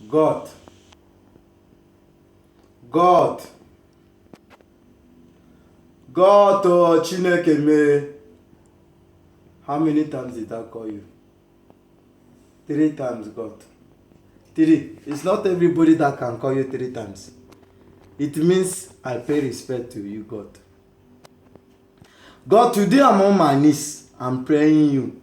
God, God, God, oh Chineke me. How many times did I call you? 3 times, God. 3. It's not everybody that can call you 3 times. It means I pay respect to you, God. God, today I'm on my knees. I'm praying you.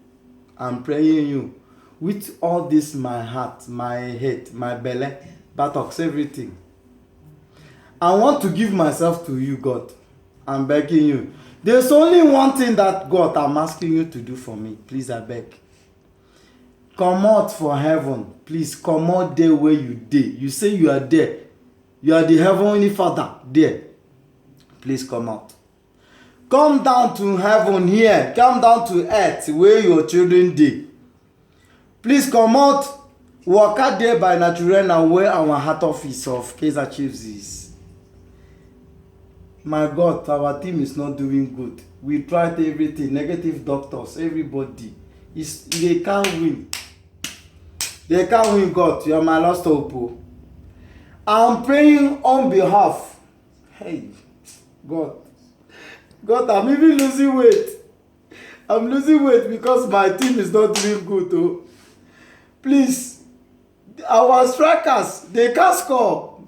I'm praying you. With all this, my heart, my head, my belly, buttocks, everything. I want to give myself to you, God. I'm begging you. There's only one thing that, God, I'm asking you to do for me. Please, I beg. Come out for heaven. Please, come out there where you dey. You say you are there. You are the heavenly Father there. Please come out. Come down to heaven here. Come down to earth where your children dey. Please come out. Work out there by natural and where our heart office of Kaizer Chiefs is. My God, our team is not doing good. We tried everything. Negative doctors, everybody. They can't win. They can't win, God. You are my last hope. I'm praying on behalf. Hey, God. God, I'm even losing weight. I'm losing weight because my team is not doing good. Oh. Please, our strikers, they can't score.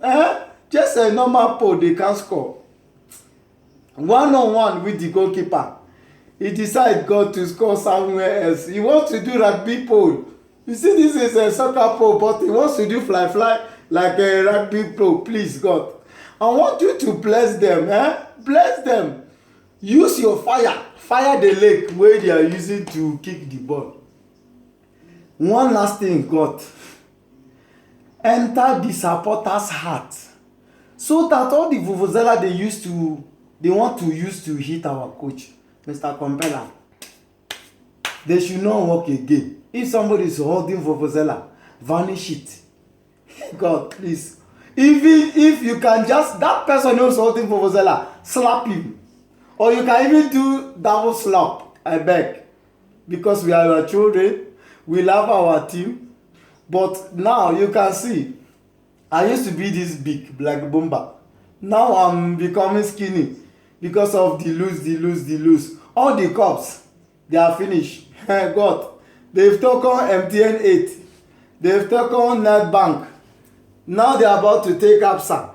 Just a normal pole, they can't score. 1-on-1 with the goalkeeper. He decided God to score somewhere else. He wants to do rugby pole. You see, this is a soccer pole, but he wants to do fly like a rugby pro. Please, God. I want you to bless them. Bless them. Use your fire. Fire the leg where they are using to kick the ball. One last thing, God. Enter the supporters' heart. So that all the vuvuzela they want to use to hit our coach, Mr. Compella, they should not work again. If somebody is holding vuvuzela, vanish it. God, please. Even if you can just, that person who's holding vuvuzela, slap him. Or you can even do double slap, I beg. Because we are your children, we love our team. But now you can see, I used to be this big, like Bomba. Now I'm becoming skinny because of the lose. All the cups, they are finished. God, they've taken MTN 8. They've taken NetBank. Now they are about to take ABSA.